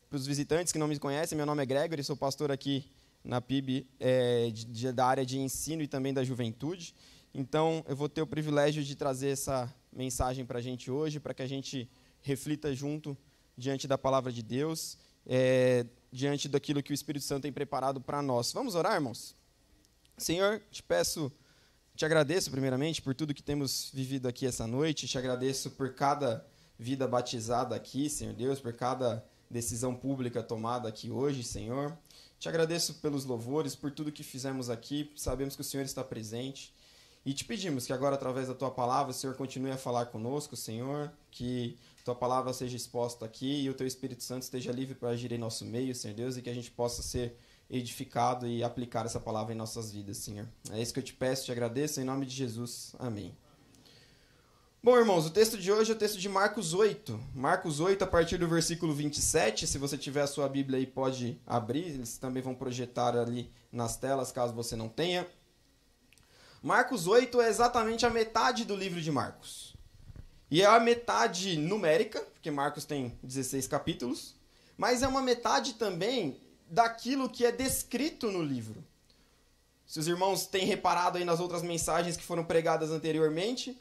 para os visitantes que não me conhecem, meu nome é Gregory, sou pastor aqui na PIB da área de ensino e também da juventude. Então, eu vou ter o privilégio de trazer essa mensagem para a gente hoje, para que a gente reflita junto diante da palavra de Deus, diante daquilo que o Espírito Santo tem preparado para nós. Vamos orar, irmãos? Senhor, te agradeço primeiramente por tudo que temos vivido aqui essa noite, te agradeço por cada vida batizada aqui, Senhor Deus, por cada decisão pública tomada aqui hoje, Senhor. Te agradeço pelos louvores, por tudo que fizemos aqui, sabemos que o Senhor está presente. E te pedimos que agora, através da Tua palavra, o Senhor continue a falar conosco, Senhor, que Tua palavra seja exposta aqui e o Teu Espírito Santo esteja livre para agir em nosso meio, Senhor Deus, e que a gente possa ser edificado e aplicar essa palavra em nossas vidas, Senhor. É isso que eu te peço, te agradeço, em nome de Jesus. Amém. Bom, irmãos, o texto de hoje é o texto de Marcos 8. Marcos 8, a partir do versículo 27. Se você tiver a sua Bíblia aí, pode abrir. Eles também vão projetar ali nas telas, caso você não tenha. Marcos 8 é exatamente a metade do livro de Marcos. E é a metade numérica, porque Marcos tem 16 capítulos, mas é uma metade também daquilo que é descrito no livro. Se os irmãos têm reparado aí nas outras mensagens que foram pregadas anteriormente,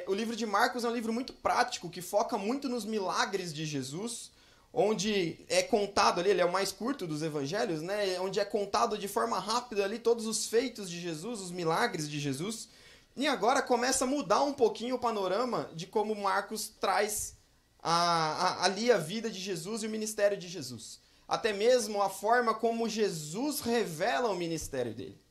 o livro de Marcos é um livro muito prático, que foca muito nos milagres de Jesus, onde é contado ali, ele é o mais curto dos evangelhos, né? Onde é contado de forma rápida ali todos os feitos de Jesus, os milagres de Jesus. E agora começa a mudar um pouquinho o panorama de como Marcos traz ali a vida de Jesus e o ministério de Jesus. Até mesmo a forma como Jesus revela o ministério dele.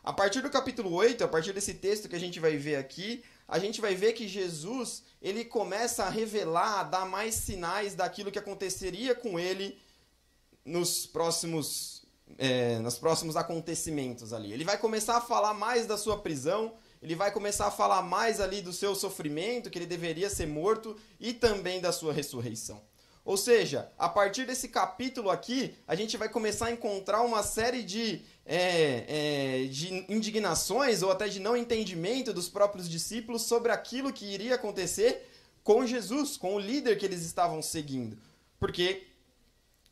A partir do capítulo 8, a partir desse texto que a gente vai ver aqui, a gente vai ver que Jesus, ele começa a revelar, a dar mais sinais daquilo que aconteceria com ele nos próximos acontecimentos ali. Ele vai começar a falar mais da sua prisão, ele vai começar a falar mais ali do seu sofrimento, que ele deveria ser morto, e também da sua ressurreição. Ou seja, a partir desse capítulo aqui, a gente vai começar a encontrar uma série de indignações ou até de não entendimento dos próprios discípulos sobre aquilo que iria acontecer com Jesus, com o líder que eles estavam seguindo. Porque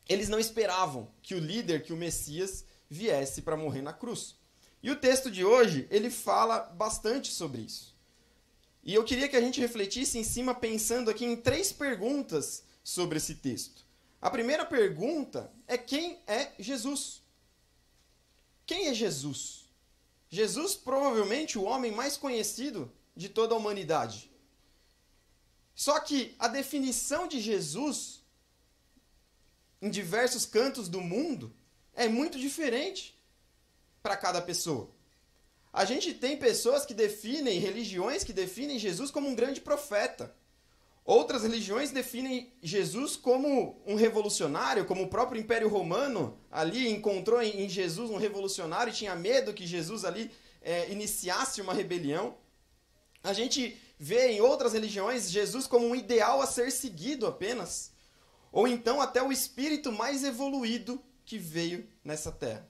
eles não esperavam que o líder, que o Messias, viesse para morrer na cruz. E o texto de hoje, ele fala bastante sobre isso. E eu queria que a gente refletisse em cima, pensando aqui em 3 perguntas sobre esse texto. A primeira pergunta é: quem é Jesus? Quem é Jesus? Jesus, provavelmente, o homem mais conhecido de toda a humanidade. Só que a definição de Jesus, em diversos cantos do mundo, é muito diferente para cada pessoa. A gente tem pessoas que definem, religiões que definem Jesus como um grande profeta. Outras religiões definem Jesus como um revolucionário, como o próprio Império Romano ali encontrou em Jesus um revolucionário e tinha medo que Jesus ali iniciasse uma rebelião. A gente vê em outras religiões Jesus como um ideal a ser seguido apenas, ou então até o espírito mais evoluído que veio nessa terra.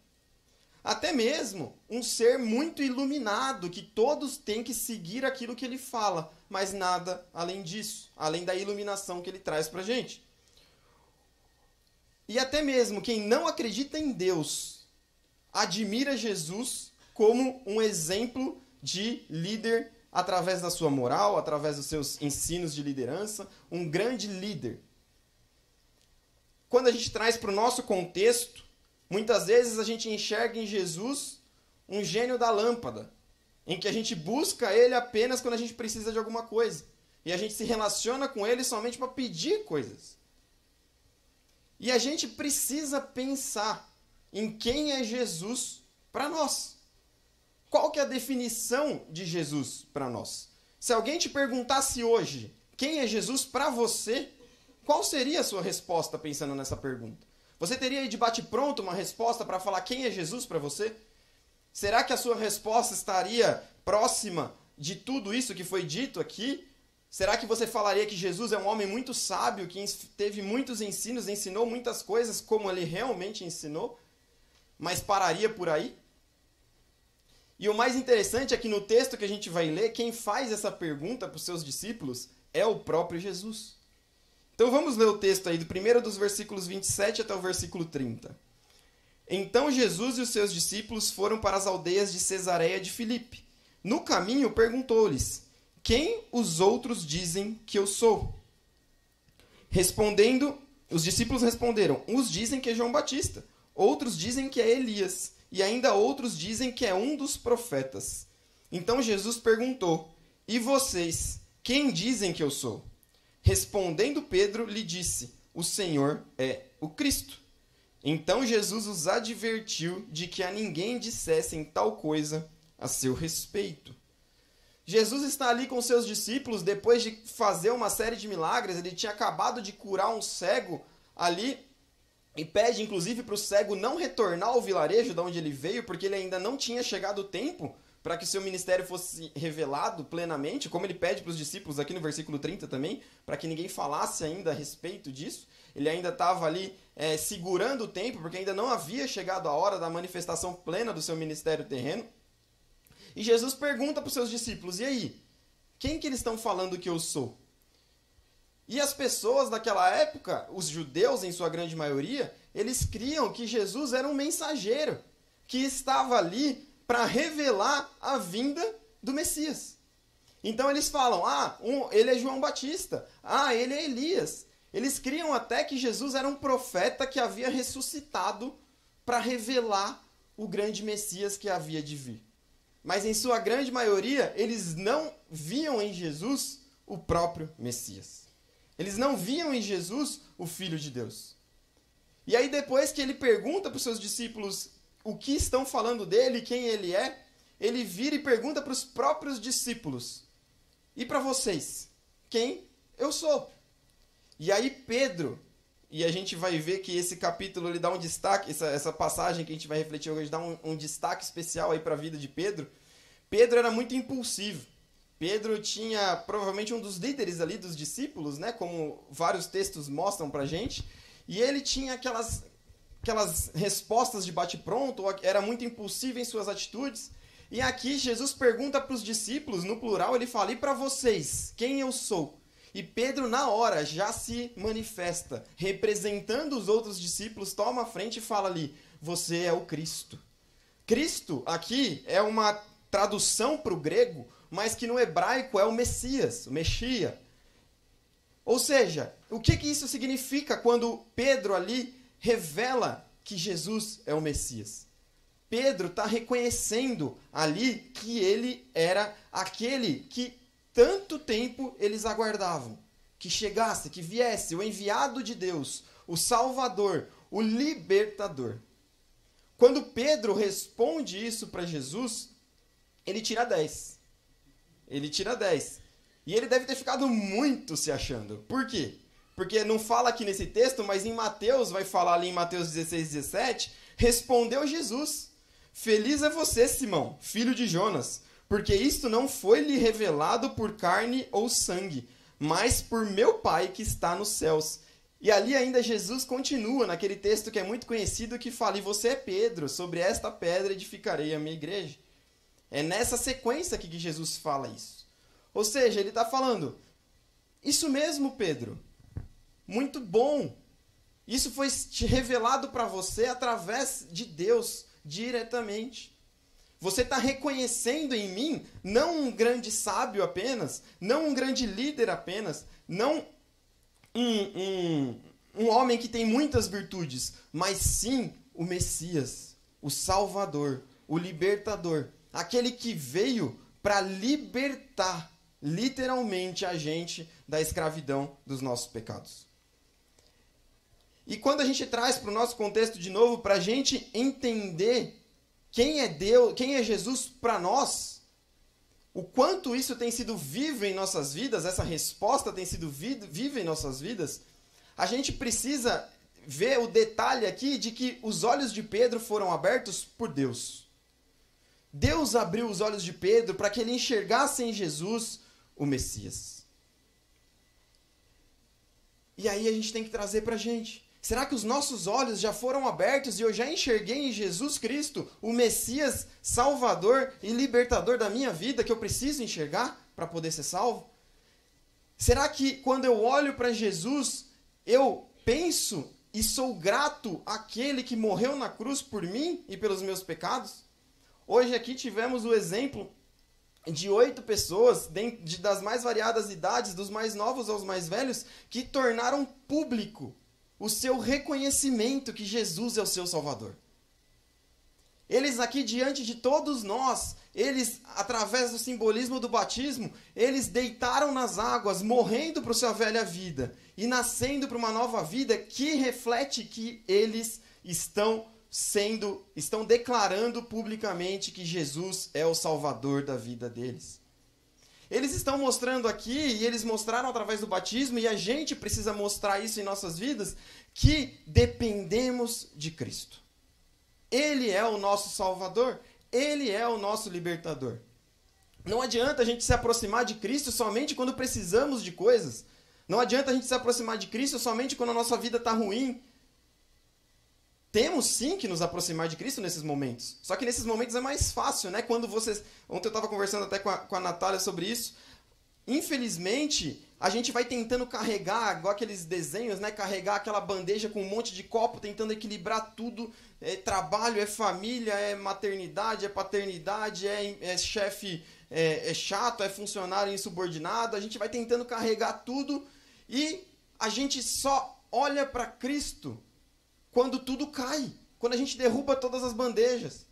Até mesmo um ser muito iluminado, que todos têm que seguir aquilo que ele fala, mas nada além disso, além da iluminação que ele traz para a gente. E até mesmo quem não acredita em Deus admira Jesus como um exemplo de líder através da sua moral, através dos seus ensinos de liderança, um grande líder. Quando a gente traz para o nosso contexto, muitas vezes a gente enxerga em Jesus um gênio da lâmpada, em que a gente busca ele apenas quando a gente precisa de alguma coisa. E a gente se relaciona com ele somente para pedir coisas. E a gente precisa pensar em quem é Jesus para nós. Qual que é a definição de Jesus para nós? Se alguém te perguntasse hoje quem é Jesus para você, qual seria a sua resposta pensando nessa pergunta? Você teria aí de bate-pronto uma resposta para falar quem é Jesus para você? Será que a sua resposta estaria próxima de tudo isso que foi dito aqui? Será que você falaria que Jesus é um homem muito sábio, que teve muitos ensinos, ensinou muitas coisas como ele realmente ensinou, mas pararia por aí? E o mais interessante é que no texto que a gente vai ler, quem faz essa pergunta para os seus discípulos é o próprio Jesus. Então vamos ler o texto aí, do primeiro dos versículos 27 até o versículo 30. Então Jesus e os seus discípulos foram para as aldeias de Cesareia de Filipe. No caminho perguntou-lhes: quem os outros dizem que eu sou? Respondendo, os discípulos responderam: uns dizem que é João Batista, outros dizem que é Elias, e ainda outros dizem que é um dos profetas. Então Jesus perguntou: e vocês, quem dizem que eu sou? Respondendo Pedro, lhe disse: o Senhor é o Cristo. Então Jesus os advertiu de que a ninguém dissessem tal coisa a seu respeito. Jesus está ali com seus discípulos, depois de fazer uma série de milagres. Ele tinha acabado de curar um cego ali, e pede inclusive para o cego não retornar ao vilarejo de onde ele veio, porque ele ainda não tinha chegado o tempo para que o seu ministério fosse revelado plenamente, como ele pede para os discípulos aqui no versículo 30 também, para que ninguém falasse ainda a respeito disso. Ele ainda estava ali segurando o tempo, porque ainda não havia chegado a hora da manifestação plena do seu ministério terreno. E Jesus pergunta para os seus discípulos: e aí? Quem que eles estão falando que eu sou? E as pessoas daquela época, os judeus em sua grande maioria, eles criam que Jesus era um mensageiro, que estava ali para revelar a vinda do Messias. Então eles falam: ele é João Batista, ele é Elias. Eles criam até que Jesus era um profeta que havia ressuscitado para revelar o grande Messias que havia de vir. Mas em sua grande maioria, eles não viam em Jesus o próprio Messias. Eles não viam em Jesus o Filho de Deus. E aí depois que ele pergunta para os seus discípulos o que estão falando dele, quem ele é, ele vira e pergunta para os próprios discípulos: e para vocês, quem eu sou? E aí Pedro, e a gente vai ver que esse capítulo ele dá um destaque, essa passagem que a gente vai refletir hoje dá um destaque especial aí para a vida de Pedro. Pedro era muito impulsivo. Pedro tinha provavelmente um dos líderes ali dos discípulos, né, como vários textos mostram para a gente, e ele tinha aquelas respostas de bate-pronto, era muito impulsivo em suas atitudes. E aqui Jesus pergunta para os discípulos, no plural, ele fala: e para vocês, quem eu sou? E Pedro, na hora, já se manifesta, representando os outros discípulos, toma a frente e fala ali: você é o Cristo. Cristo, aqui, é uma tradução para o grego, mas que no hebraico é o Messias, o Mexia. Ou seja, o que isso significa quando Pedro ali revela que Jesus é o Messias? Pedro está reconhecendo ali que ele era aquele que tanto tempo eles aguardavam, que chegasse, que viesse o enviado de Deus, o Salvador, o Libertador. Quando Pedro responde isso para Jesus, ele tira 10. Ele tira 10. E ele deve ter ficado muito se achando. Por quê? Porque não fala aqui nesse texto, mas em Mateus, vai falar ali em Mateus 16, 17, respondeu Jesus: feliz é você, Simão, filho de Jonas, porque isto não foi lhe revelado por carne ou sangue, mas por meu Pai que está nos céus. E ali ainda Jesus continua naquele texto que é muito conhecido, que fala: e você é Pedro, sobre esta pedra edificarei a minha igreja. É nessa sequência aqui que Jesus fala isso. Ou seja, ele está falando: isso mesmo, Pedro, muito bom. Isso foi revelado para você através de Deus, diretamente. Você está reconhecendo em mim não um grande sábio apenas, não um grande líder apenas, não um homem que tem muitas virtudes, mas sim o Messias, o Salvador, o Libertador, aquele que veio para libertar literalmente a gente da escravidão dos nossos pecados. E quando a gente traz para o nosso contexto de novo, para a gente entender quem é Deus, quem é Jesus para nós, o quanto isso tem sido vivo em nossas vidas, essa resposta tem sido viva em nossas vidas, a gente precisa ver o detalhe aqui de que os olhos de Pedro foram abertos por Deus. Deus abriu os olhos de Pedro para que ele enxergasse em Jesus o Messias. E aí a gente tem que trazer para a gente: será que os nossos olhos já foram abertos e eu já enxerguei em Jesus Cristo o Messias, Salvador e Libertador da minha vida, que eu preciso enxergar para poder ser salvo? Será que quando eu olho para Jesus, eu penso e sou grato àquele que morreu na cruz por mim e pelos meus pecados? Hoje aqui tivemos o exemplo de 8 pessoas, das mais variadas idades, dos mais novos aos mais velhos, que tornaram público o seu reconhecimento que Jesus é o seu Salvador. Eles aqui diante de todos nós, eles, através do simbolismo do batismo, eles deitaram nas águas, morrendo para a sua velha vida e nascendo para uma nova vida que reflete que eles estão declarando publicamente que Jesus é o Salvador da vida deles. Eles estão mostrando aqui, e eles mostraram através do batismo, e a gente precisa mostrar isso em nossas vidas, que dependemos de Cristo. Ele é o nosso Salvador, Ele é o nosso libertador. Não adianta a gente se aproximar de Cristo somente quando precisamos de coisas. Não adianta a gente se aproximar de Cristo somente quando a nossa vida está ruim. Temos sim que nos aproximar de Cristo nesses momentos. Só que nesses momentos é mais fácil, né? Quando vocês... Ontem eu estava conversando até com a Natália sobre isso. Infelizmente, a gente vai tentando carregar, igual aqueles desenhos, né? Carregar aquela bandeja com um monte de copo, tentando equilibrar tudo. É trabalho, é família, é maternidade, é paternidade, é chefe chato, é funcionário insubordinado. A gente vai tentando carregar tudo e a gente só olha para Cristo quando tudo cai, quando a gente derruba todas as bandejas.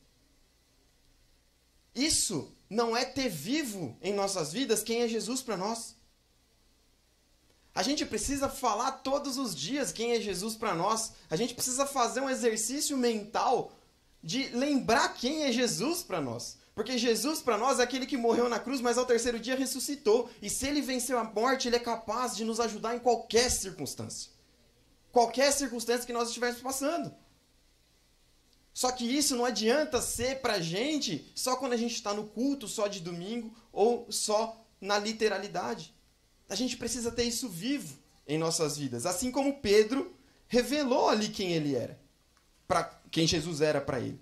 Isso não é ter vivo em nossas vidas quem é Jesus para nós. A gente precisa falar todos os dias quem é Jesus para nós. A gente precisa fazer um exercício mental de lembrar quem é Jesus para nós. Porque Jesus para nós é aquele que morreu na cruz, mas ao terceiro dia ressuscitou. E se ele venceu a morte, ele é capaz de nos ajudar em qualquer circunstância. Qualquer circunstância que nós estivermos passando. Só que isso não adianta ser pra gente só quando a gente está no culto, só de domingo, ou só na literalidade. A gente precisa ter isso vivo em nossas vidas. Assim como Pedro revelou ali quem ele era. Quem Jesus era para ele.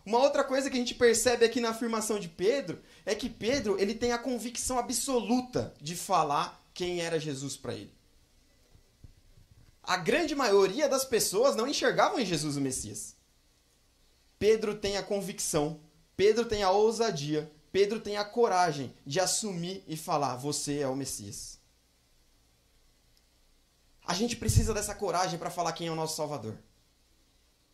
Uma outra coisa que a gente percebe aqui na afirmação de Pedro é que Pedro ele tem a convicção absoluta de falar quem era Jesus para ele. A grande maioria das pessoas não enxergavam em Jesus o Messias. Pedro tem a convicção, Pedro tem a ousadia, Pedro tem a coragem de assumir e falar, você é o Messias. A gente precisa dessa coragem para falar quem é o nosso Salvador.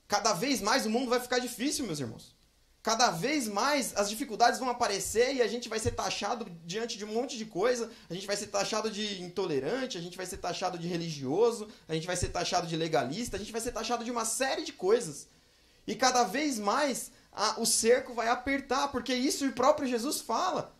Cada vez mais o mundo vai ficar difícil, meus irmãos. Cada vez mais as dificuldades vão aparecer e a gente vai ser taxado diante de um monte de coisa. A gente vai ser taxado de intolerante, a gente vai ser taxado de religioso, a gente vai ser taxado de legalista, a gente vai ser taxado de uma série de coisas. E cada vez mais o cerco vai apertar, porque isso o próprio Jesus fala.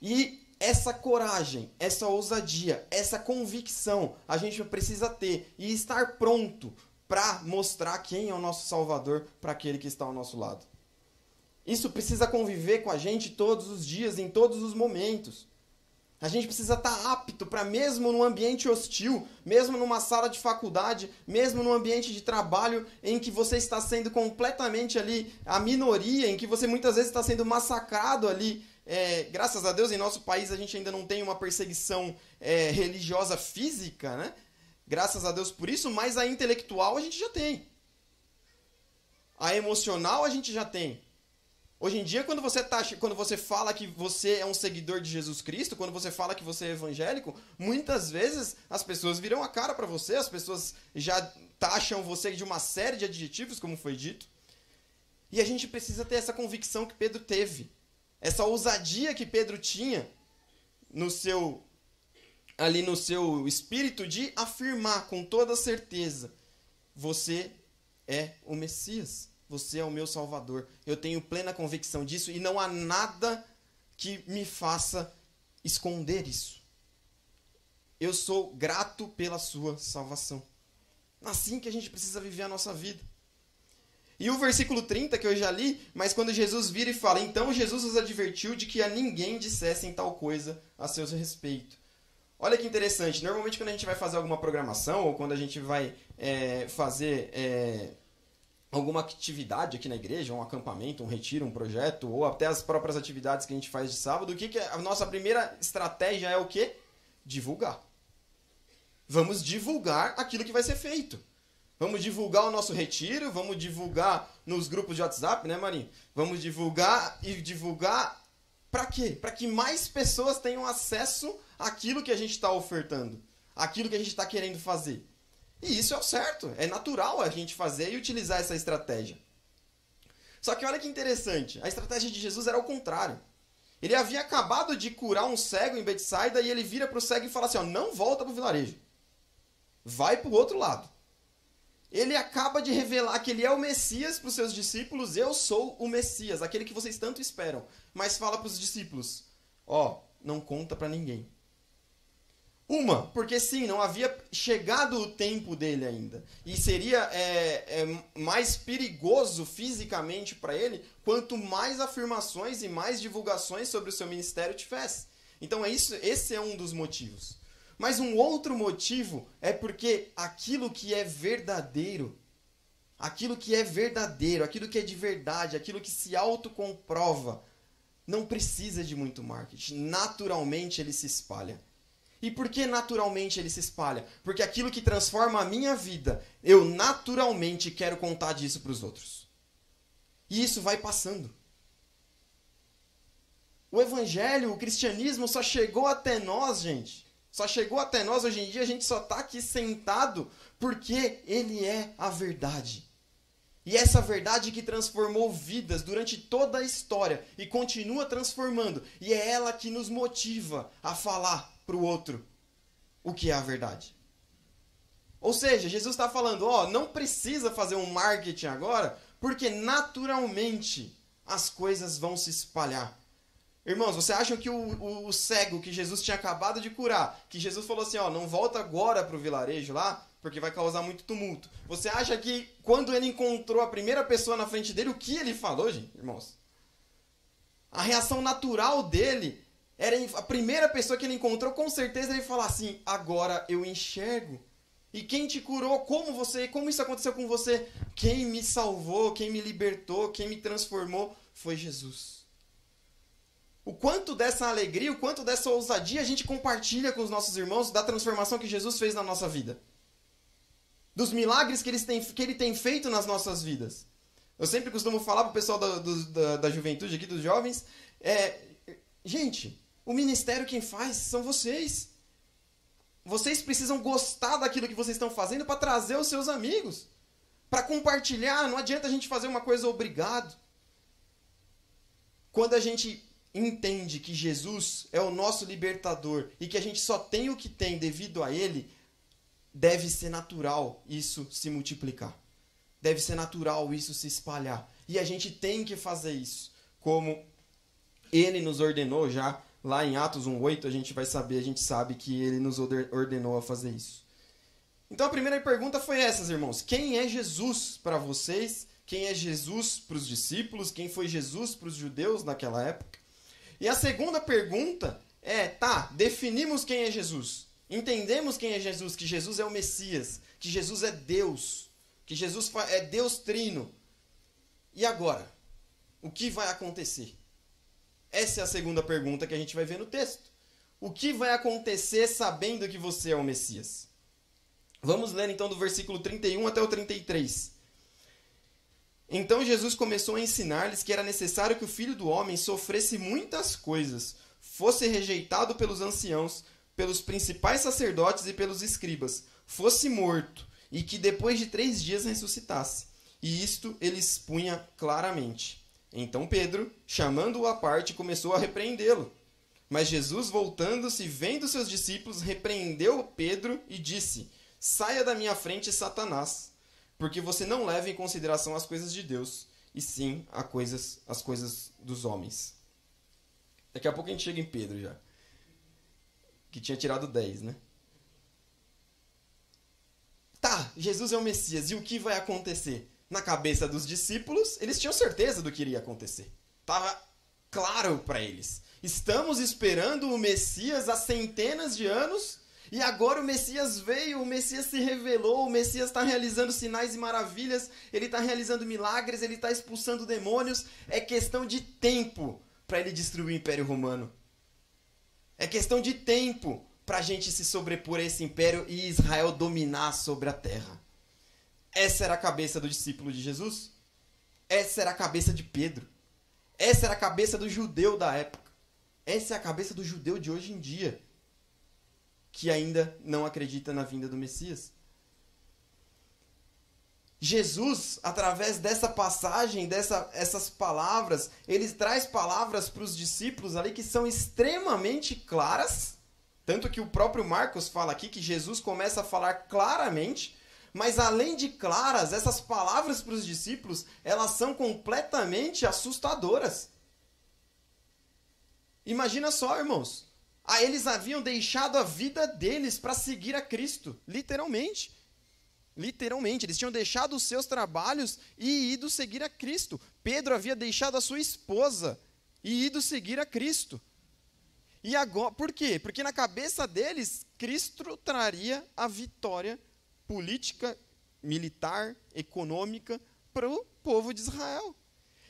E essa coragem, essa ousadia, essa convicção a gente precisa ter e estar pronto para mostrar quem é o nosso Salvador para aquele que está ao nosso lado. Isso precisa conviver com a gente todos os dias, em todos os momentos. A gente precisa estar apto para, mesmo num ambiente hostil, mesmo numa sala de faculdade, mesmo num ambiente de trabalho em que você está sendo completamente ali a minoria, em que você muitas vezes está sendo massacrado ali. Graças a Deus, em nosso país a gente ainda não tem uma perseguição religiosa física, né? Graças a Deus por isso, mas a intelectual a gente já tem. A emocional a gente já tem. Hoje em dia, quando você fala que você é um seguidor de Jesus Cristo, quando você fala que você é evangélico, muitas vezes as pessoas viram a cara para você, as pessoas já taxam você de uma série de adjetivos, como foi dito. E a gente precisa ter essa convicção que Pedro teve. Essa ousadia que Pedro tinha no seu espírito de afirmar com toda certeza: você é o Messias, você é o meu Salvador. Eu tenho plena convicção disso e não há nada que me faça esconder isso. Eu sou grato pela sua salvação. Assim que a gente precisa viver a nossa vida. E o versículo 30 que eu já li, mas quando Jesus vira e fala: então Jesus os advertiu de que a ninguém dissessem tal coisa a seu respeito. Olha que interessante, normalmente quando a gente vai fazer alguma programação ou quando a gente vai fazer alguma atividade aqui na igreja, um acampamento, um retiro, um projeto, ou até as próprias atividades que a gente faz de sábado, a nossa primeira estratégia é o quê? Divulgar. Vamos divulgar aquilo que vai ser feito. Vamos divulgar o nosso retiro, vamos divulgar nos grupos de WhatsApp, né, Marinho? Vamos divulgar e divulgar para quê? Para que mais pessoas tenham acesso àquilo que a gente está ofertando, àquilo que a gente está querendo fazer. E isso é o certo, é natural a gente fazer e utilizar essa estratégia. Só que olha que interessante, a estratégia de Jesus era o contrário. Ele havia acabado de curar um cego em Betsaida e ele vira para o cego e fala assim, ó, não volta para o vilarejo. Vai para o outro lado. Ele acaba de revelar que ele é o Messias para os seus discípulos. Eu sou o Messias, aquele que vocês tanto esperam. Mas fala para os discípulos, ó, não conta para ninguém. Porque sim, não havia chegado o tempo dele ainda. E seria mais perigoso fisicamente para ele, quanto mais afirmações e mais divulgações sobre o seu ministério tivesse. Então esse é um dos motivos. Mas um outro motivo é porque aquilo que é verdadeiro, aquilo que é de verdade, aquilo que se autocomprova, não precisa de muito marketing. Naturalmente ele se espalha. E por que naturalmente ele se espalha? Porque aquilo que transforma a minha vida, eu naturalmente quero contar disso para os outros. E isso vai passando. O evangelho, o cristianismo só chegou até nós, gente. Só chegou até nós hoje em dia, a gente só está aqui sentado porque ele é a verdade. E essa verdade que transformou vidas durante toda a história e continua transformando. E é ela que nos motiva a falar para o outro o que é a verdade. Ou seja, Jesus está falando, não precisa fazer um marketing agora, porque naturalmente as coisas vão se espalhar. Irmãos, você acha que o cego que Jesus tinha acabado de curar, que Jesus falou assim, não volta agora para o vilarejo lá, porque vai causar muito tumulto. Você acha que quando ele encontrou a primeira pessoa na frente dele, o que ele falou, gente, irmãos? A reação natural dele era a primeira pessoa que ele encontrou, com certeza ele falar assim, agora eu enxergo. E quem te curou? Como isso aconteceu com você? Quem me salvou, quem me libertou, quem me transformou foi Jesus. O quanto dessa alegria, o quanto dessa ousadia a gente compartilha com os nossos irmãos da transformação que Jesus fez na nossa vida. Dos milagres que ele tem feito nas nossas vidas. Eu sempre costumo falar para o pessoal da juventude aqui, dos jovens, gente, o ministério quem faz são vocês. Vocês precisam gostar daquilo que vocês estão fazendo para trazer os seus amigos. Para compartilhar, não adianta a gente fazer uma coisa obrigado. Quando a gente entende que Jesus é o nosso libertador e que a gente só tem o que tem devido a ele, deve ser natural isso se multiplicar. Deve ser natural isso se espalhar. E a gente tem que fazer isso. Como ele nos ordenou já, lá em Atos 1:8, a gente sabe que ele nos ordenou a fazer isso. Então a primeira pergunta foi essa, irmãos. Quem é Jesus para vocês? Quem é Jesus para os discípulos? Quem foi Jesus para os judeus naquela época? E a segunda pergunta definimos quem é Jesus. Entendemos quem é Jesus, que Jesus é o Messias, que Jesus é Deus, que Jesus é Deus Trino. E agora? O que vai acontecer? Essa é a segunda pergunta que a gente vai ver no texto. O que vai acontecer sabendo que você é o Messias? Vamos ler então do versículo 31 até o 33. Então Jesus começou a ensinar-lhes que era necessário que o Filho do Homem sofresse muitas coisas, fosse rejeitado pelos anciãos, pelos principais sacerdotes e pelos escribas, fosse morto, e que depois de 3 dias ressuscitasse. E isto ele expunha claramente. Então Pedro, chamando-o à parte, começou a repreendê-lo. Mas Jesus, voltando-se e vendo seus discípulos, repreendeu Pedro e disse, saia da minha frente, Satanás, porque você não leva em consideração as coisas de Deus, e sim as coisas dos homens. Daqui a pouco a gente chega em Pedro já, que tinha tirado 10, né? Jesus é o Messias, e o que vai acontecer? Na cabeça dos discípulos, eles tinham certeza do que iria acontecer. Estava claro para eles. Estamos esperando o Messias há centenas de anos, e agora o Messias veio, o Messias se revelou, o Messias está realizando sinais e maravilhas, ele está realizando milagres, ele está expulsando demônios. É questão de tempo para ele destruir o Império Romano. É questão de tempo para a gente se sobrepor a esse império e Israel dominar sobre a terra. Essa era a cabeça do discípulo de Jesus. Essa era a cabeça de Pedro. Essa era a cabeça do judeu da época. Essa é a cabeça do judeu de hoje em dia, que ainda não acredita na vinda do Messias. Jesus, através dessa passagem, essas palavras, ele traz palavras para os discípulos ali que são extremamente claras, tanto que o próprio Marcos fala aqui que Jesus começa a falar claramente, mas além de claras, essas palavras para os discípulos, elas são completamente assustadoras. Imagina só, irmãos, eles haviam deixado a vida deles para seguir a Cristo, literalmente. Literalmente, eles tinham deixado os seus trabalhos e ido seguir a Cristo. Pedro havia deixado a sua esposa e ido seguir a Cristo. E agora, por quê? Porque na cabeça deles, Cristo traria a vitória política, militar, econômica para o povo de Israel.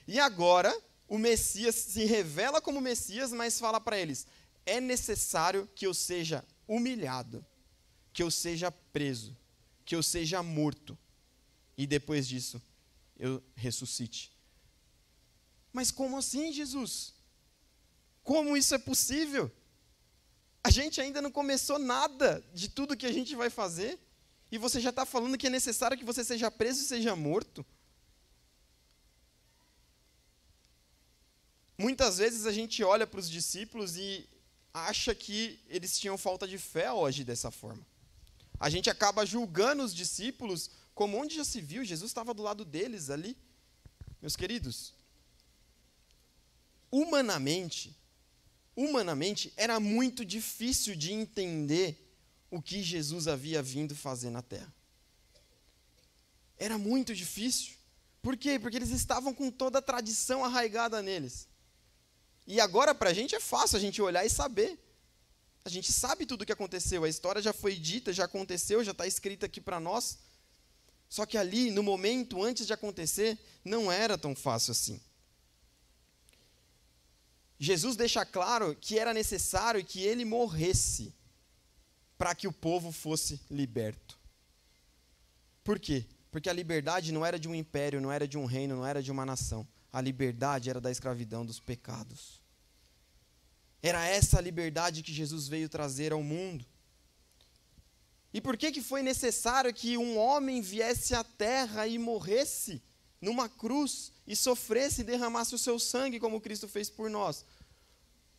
E agora, o Messias se revela como Messias, mas fala para eles: é necessário que eu seja humilhado, que eu seja preso, que eu seja morto, e depois disso eu ressuscite. Mas como assim, Jesus? Como isso é possível? A gente ainda não começou nada de tudo que a gente vai fazer, e você já está falando que é necessário que você seja preso e seja morto? Muitas vezes a gente olha para os discípulos e acha que eles tinham falta de fé ao agir dessa forma. A gente acaba julgando os discípulos como onde já se viu, Jesus estava do lado deles ali. Meus queridos, humanamente, era muito difícil de entender o que Jesus havia vindo fazer na terra. Era muito difícil. Por quê? Porque eles estavam com toda a tradição arraigada neles. E agora para a gente é fácil a gente olhar e saber. A gente sabe tudo o que aconteceu, a história já foi dita, já aconteceu, já está escrita aqui para nós. Só que ali, no momento, antes de acontecer, não era tão fácil assim. Jesus deixa claro que era necessário que ele morresse para que o povo fosse liberto. Por quê? Porque a liberdade não era de um império, não era de um reino, não era de uma nação. A liberdade era da escravidão dos pecados. Era essa a liberdade que Jesus veio trazer ao mundo. E por que foi necessário que um homem viesse à terra e morresse numa cruz e sofresse e derramasse o seu sangue, como Cristo fez por nós?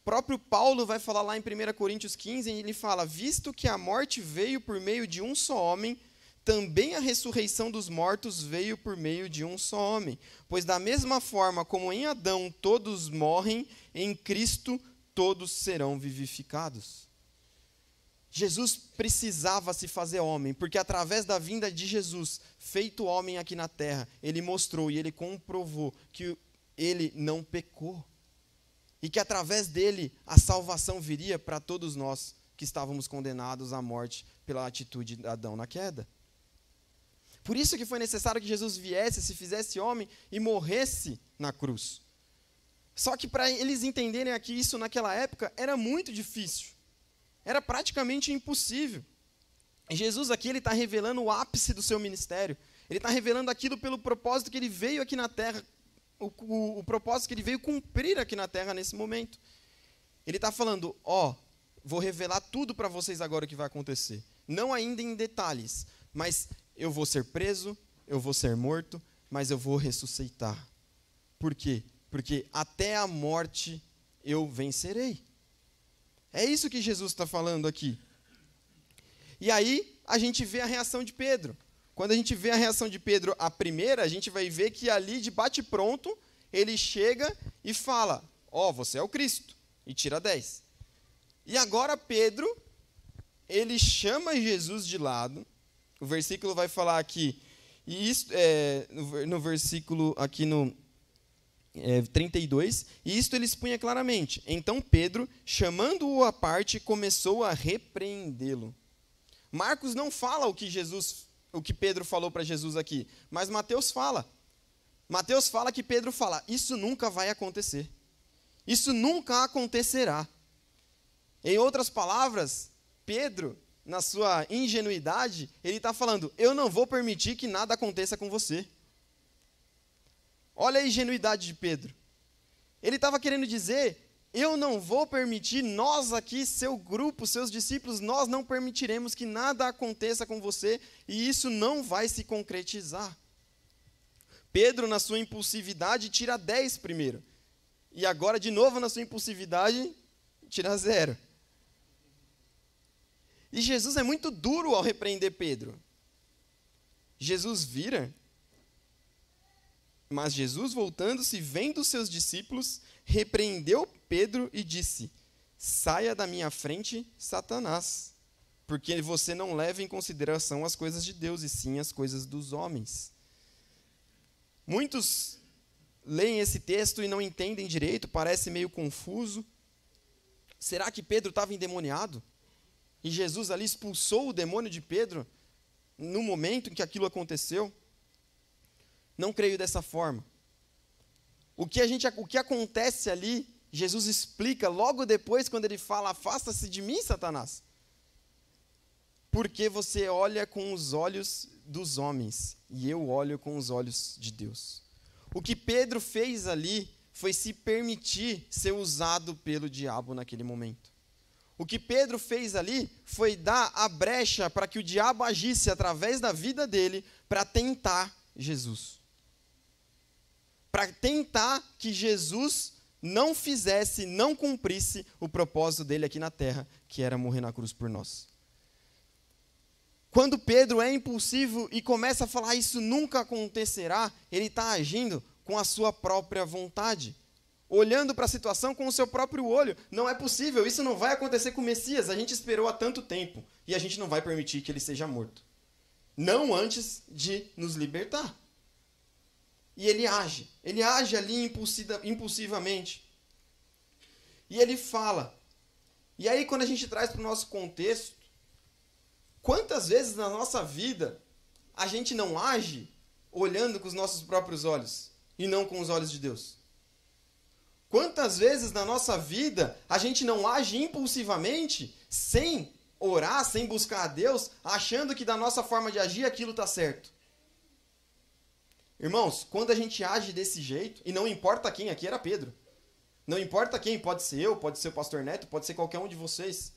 O próprio Paulo vai falar lá em 1 Coríntios 15, e ele fala: visto que a morte veio por meio de um só homem, também a ressurreição dos mortos veio por meio de um só homem. Pois da mesma forma como em Adão todos morrem, em Cristo todos serão vivificados. Jesus precisava se fazer homem, porque através da vinda de Jesus, feito homem aqui na terra, ele mostrou e ele comprovou que ele não pecou. E que através dele a salvação viria para todos nós que estávamos condenados à morte pela atitude de Adão na queda. Por isso que foi necessário que Jesus viesse, se fizesse homem e morresse na cruz. Só que para eles entenderem aqui isso naquela época, era muito difícil. Era praticamente impossível. E Jesus aqui está revelando o ápice do seu ministério. Ele está revelando aquilo pelo propósito que ele veio aqui na terra, o propósito que ele veio cumprir aqui na terra nesse momento. Ele está falando: vou revelar tudo para vocês agora o que vai acontecer. Não ainda em detalhes, mas eu vou ser preso, eu vou ser morto, mas eu vou ressuscitar. Por quê? Porque até a morte eu vencerei. É isso que Jesus está falando aqui. E aí a gente vê a reação de Pedro. Quando a gente vê a reação de Pedro, a primeira, a gente vai ver que ali de bate-pronto, ele chega e fala: você é o Cristo, e tira 10. E agora Pedro, ele chama Jesus de lado. O versículo vai falar aqui, e isso, no versículo aqui no 32, e isto ele expunha claramente. Então Pedro, chamando-o à parte, começou a repreendê-lo. Marcos não fala o que Pedro falou para Jesus aqui, mas Mateus fala. Mateus fala que Pedro fala: isso nunca vai acontecer. Isso nunca acontecerá. Em outras palavras, Pedro, na sua ingenuidade, ele está falando, eu não vou permitir que nada aconteça com você. Olha a ingenuidade de Pedro. Ele estava querendo dizer, eu não vou permitir, nós aqui, seu grupo, seus discípulos, nós não permitiremos que nada aconteça com você e isso não vai se concretizar. Pedro, na sua impulsividade, tira 10 primeiro. E agora, de novo, na sua impulsividade, tira 0. E Jesus é muito duro ao repreender Pedro. Jesus vira, mas Jesus, voltando-se, vendo os seus discípulos, repreendeu Pedro e disse, saia da minha frente, Satanás, porque você não leva em consideração as coisas de Deus, e sim as coisas dos homens. Muitos leem esse texto e não entendem direito, parece meio confuso. Será que Pedro estava endemoniado? E Jesus ali expulsou o demônio de Pedro no momento em que aquilo aconteceu? Não creio dessa forma. O que acontece ali, Jesus explica logo depois, quando ele fala, afasta-se de mim, Satanás. Porque você olha com os olhos dos homens, e eu olho com os olhos de Deus. O que Pedro fez ali foi se permitir ser usado pelo diabo naquele momento. O que Pedro fez ali foi dar a brecha para que o diabo agisse através da vida dele para tentar Jesus. Para tentar que Jesus não fizesse, não cumprisse o propósito dele aqui na terra, que era morrer na cruz por nós. Quando Pedro é impulsivo e começa a falar isso nunca acontecerá, ele está agindo com a sua própria vontade, olhando para a situação com o seu próprio olho. Não é possível, isso não vai acontecer com o Messias, a gente esperou há tanto tempo e a gente não vai permitir que ele seja morto. Não antes de nos libertar. E ele age ali impulsivamente. E ele fala. E aí quando a gente traz para o nosso contexto, quantas vezes na nossa vida a gente não age olhando com os nossos próprios olhos e não com os olhos de Deus? Quantas vezes na nossa vida a gente não age impulsivamente, sem orar, sem buscar a Deus, achando que da nossa forma de agir aquilo está certo? Irmãos, quando a gente age desse jeito, e não importa quem, aqui era Pedro, não importa quem, pode ser eu, pode ser o pastor Neto, pode ser qualquer um de vocês.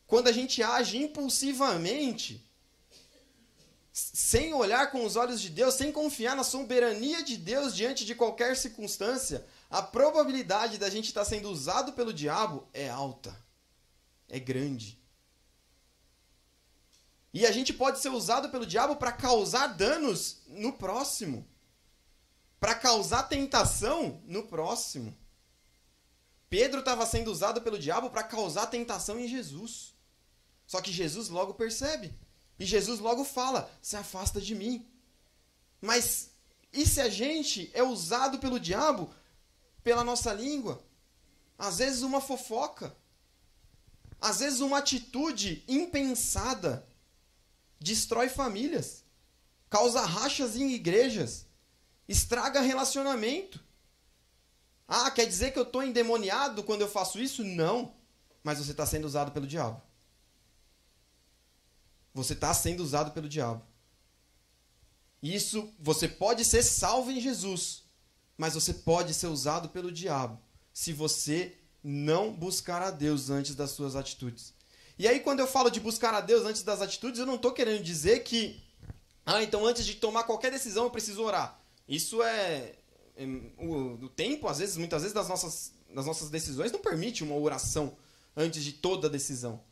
Quando a gente age impulsivamente, sem olhar com os olhos de Deus, sem confiar na soberania de Deus diante de qualquer circunstância, a probabilidade da gente estar sendo usado pelo diabo é alta, é grande. E a gente pode ser usado pelo diabo para causar danos no próximo, para causar tentação no próximo. Pedro estava sendo usado pelo diabo para causar tentação em Jesus. Só que Jesus logo percebe. E Jesus logo fala, se afasta de mim. Mas e se a gente é usado pelo diabo pela nossa língua? Às vezes uma fofoca. Às vezes uma atitude impensada destrói famílias. Causa rachas em igrejas. Estraga relacionamento. Ah, quer dizer que eu estou endemoniado quando eu faço isso? Não. Mas você está sendo usado pelo diabo. Você está sendo usado pelo diabo. Isso, você pode ser salvo em Jesus, mas você pode ser usado pelo diabo se você não buscar a Deus antes das suas atitudes. E aí, quando eu falo de buscar a Deus antes das atitudes, eu não estou querendo dizer que, então antes de tomar qualquer decisão eu preciso orar. Isso o tempo, às vezes, muitas vezes, das nossas decisões não permite uma oração antes de toda decisão.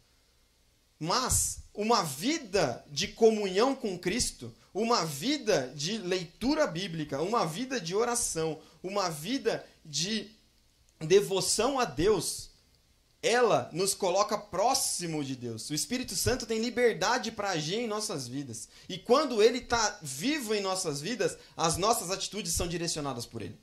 Mas uma vida de comunhão com Cristo, uma vida de leitura bíblica, uma vida de oração, uma vida de devoção a Deus, ela nos coloca próximo de Deus. O Espírito Santo tem liberdade para agir em nossas vidas. E quando ele está vivo em nossas vidas, as nossas atitudes são direcionadas por ele.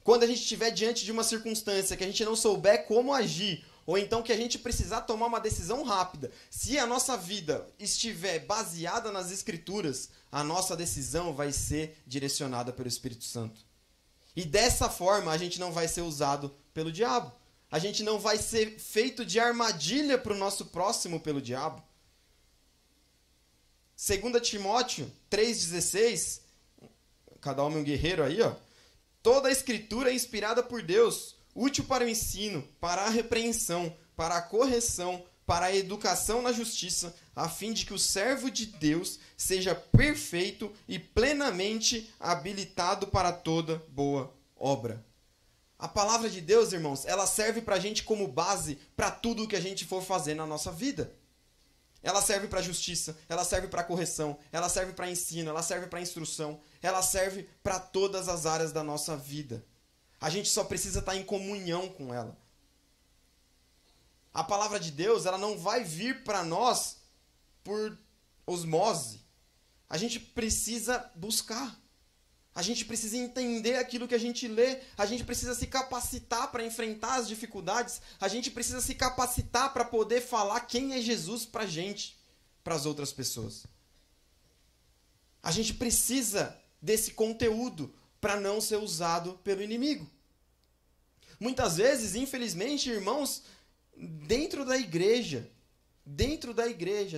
Quando a gente estiver diante de uma circunstância que a gente não souber como agir, ou então que a gente precisar tomar uma decisão rápida, se a nossa vida estiver baseada nas Escrituras, a nossa decisão vai ser direcionada pelo Espírito Santo. E dessa forma a gente não vai ser usado pelo diabo. A gente não vai ser feito de armadilha para o nosso próximo pelo diabo. 2 Timóteo 3,16, cada homem um guerreiro aí, ó. Toda a escritura é inspirada por Deus, útil para o ensino, para a repreensão, para a correção, para a educação na justiça, a fim de que o servo de Deus seja perfeito e plenamente habilitado para toda boa obra. A palavra de Deus, irmãos, ela serve para a gente como base para tudo o que a gente for fazer na nossa vida. Ela serve para justiça, ela serve para correção, ela serve para ensino, ela serve para instrução, ela serve para todas as áreas da nossa vida. A gente só precisa estar em comunhão com ela. A palavra de Deus, ela não vai vir para nós por osmose. A gente precisa buscar. A gente precisa entender aquilo que a gente lê. A gente precisa se capacitar para enfrentar as dificuldades. A gente precisa se capacitar para poder falar quem é Jesus para a gente, para as outras pessoas. A gente precisa desse conteúdo para não ser usado pelo inimigo. Muitas vezes, infelizmente, irmãos, dentro da igreja,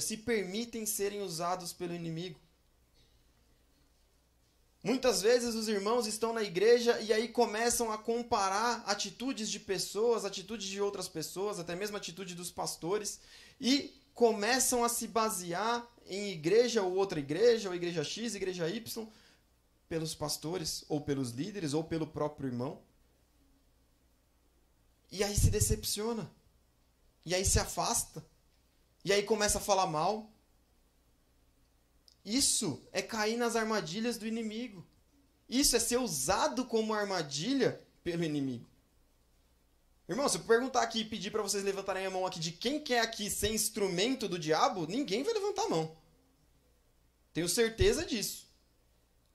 se permitem serem usados pelo inimigo. Muitas vezes os irmãos estão na igreja e aí começam a comparar atitudes de pessoas, atitudes de outras pessoas, até mesmo a atitude dos pastores, e começam a se basear em igreja ou outra igreja, ou igreja X, igreja Y, pelos pastores, ou pelos líderes, ou pelo próprio irmão. E aí se decepciona. E aí se afasta. E aí começa a falar mal. Isso é cair nas armadilhas do inimigo. Isso é ser usado como armadilha pelo inimigo. Irmão, se eu perguntar aqui e pedir para vocês levantarem a mão aqui de quem quer aqui ser instrumento do diabo, ninguém vai levantar a mão. Tenho certeza disso.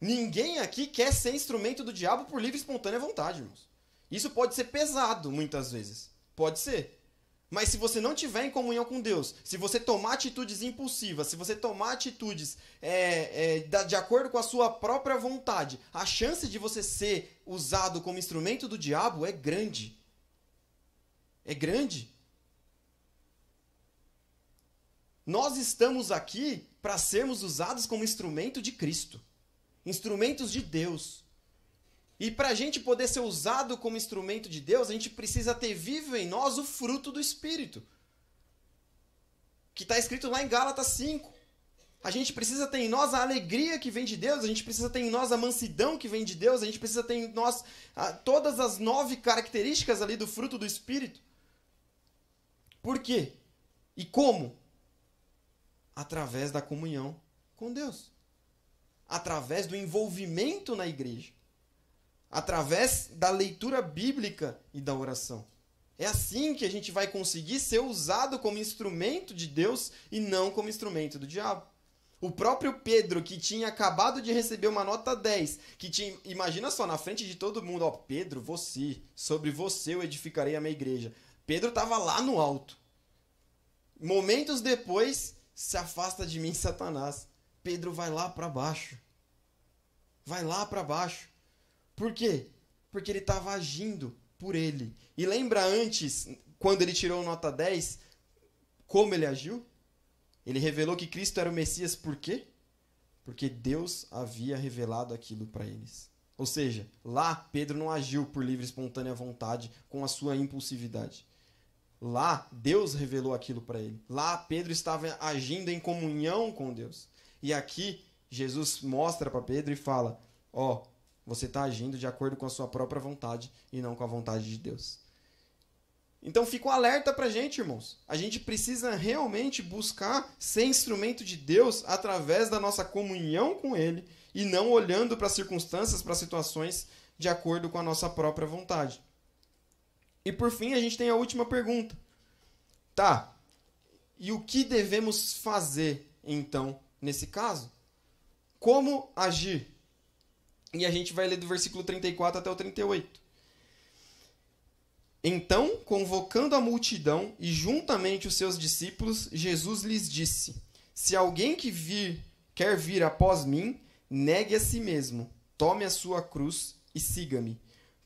Ninguém aqui quer ser instrumento do diabo por livre e espontânea vontade, irmãos. Isso pode ser pesado muitas vezes. Pode ser. Mas se você não tiver em comunhão com Deus, se você tomar atitudes impulsivas, se você tomar atitudes de acordo com a sua própria vontade, a chance de você ser usado como instrumento do diabo é grande. É grande. Nós estamos aqui para sermos usados como instrumento de Cristo. Instrumentos de Deus. E para a gente poder ser usado como instrumento de Deus, a gente precisa ter vivo em nós o fruto do Espírito. Que está escrito lá em Gálatas 5. A gente precisa ter em nós a alegria que vem de Deus, a gente precisa ter em nós a mansidão que vem de Deus, a gente precisa ter em nós todas as 9 características ali do fruto do Espírito. Por quê? E como? Através da comunhão com Deus. Através do envolvimento na igreja. Através da leitura bíblica e da oração. É assim que a gente vai conseguir ser usado como instrumento de Deus e não como instrumento do diabo. O próprio Pedro, que tinha acabado de receber uma nota 10, imagina só, na frente de todo mundo, ó, Pedro, sobre você eu edificarei a minha igreja. Pedro estava lá no alto. Momentos depois, se afasta de mim, Satanás. Pedro vai lá para baixo. Vai lá para baixo. Por quê? Porque ele estava agindo por ele. E lembra antes, quando ele tirou nota 10, como ele agiu? Ele revelou que Cristo era o Messias por quê? Porque Deus havia revelado aquilo para eles. Ou seja, lá Pedro não agiu por livre e espontânea vontade com a sua impulsividade. Lá Deus revelou aquilo para ele. Lá Pedro estava agindo em comunhão com Deus. E aqui Jesus mostra para Pedro e fala, ó, você está agindo de acordo com a sua própria vontade e não com a vontade de Deus. Então fica um alerta para a gente, irmãos. A gente precisa realmente buscar ser instrumento de Deus através da nossa comunhão com Ele e não olhando para as circunstâncias, para as situações de acordo com a nossa própria vontade. E por fim, a gente tem a última pergunta. Tá, e o que devemos fazer, então, nesse caso? Como agir? E a gente vai ler do versículo 34 até o 38. Então, convocando a multidão e juntamente os seus discípulos, Jesus lhes disse, se alguém quer vir após mim, negue a si mesmo, tome a sua cruz e siga-me.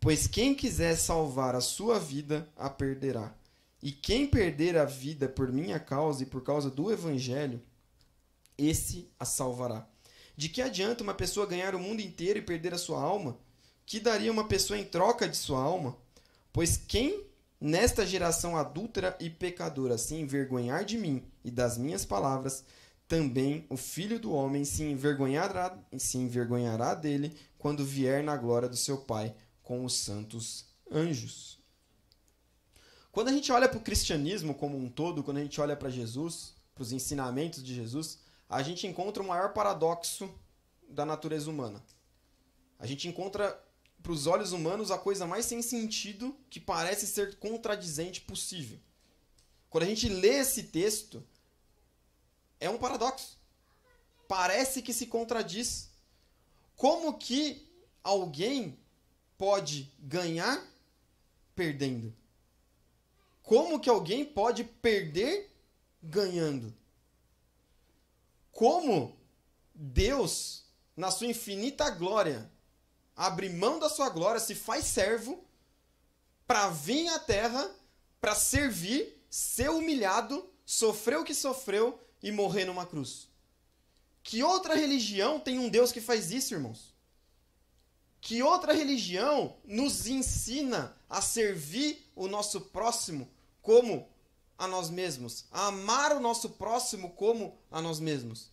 Pois quem quiser salvar a sua vida, a perderá. E quem perder a vida por minha causa e por causa do evangelho, esse a salvará. De que adianta uma pessoa ganhar o mundo inteiro e perder a sua alma? Que daria uma pessoa em troca de sua alma? Pois quem nesta geração adúltera e pecadora se envergonhar de mim e das minhas palavras, também o Filho do Homem se envergonhará dele quando vier na glória do seu Pai com os santos anjos. Quando a gente olha para o cristianismo como um todo, quando a gente olha para Jesus, para os ensinamentos de Jesus, a gente encontra o maior paradoxo da natureza humana. A gente encontra, para os olhos humanos, a coisa mais sem sentido que parece ser contradizente possível. Quando a gente lê esse texto, é um paradoxo. Parece que se contradiz. Como que alguém pode ganhar perdendo? Como que alguém pode perder ganhando? Como Deus, na sua infinita glória, abre mão da sua glória, se faz servo, para vir à terra, para servir, ser humilhado, sofrer o que sofreu e morrer numa cruz. Que outra religião tem um Deus que faz isso, irmãos? Que outra religião nos ensina a servir o nosso próximo como a nós mesmos? A amar o nosso próximo como a nós mesmos?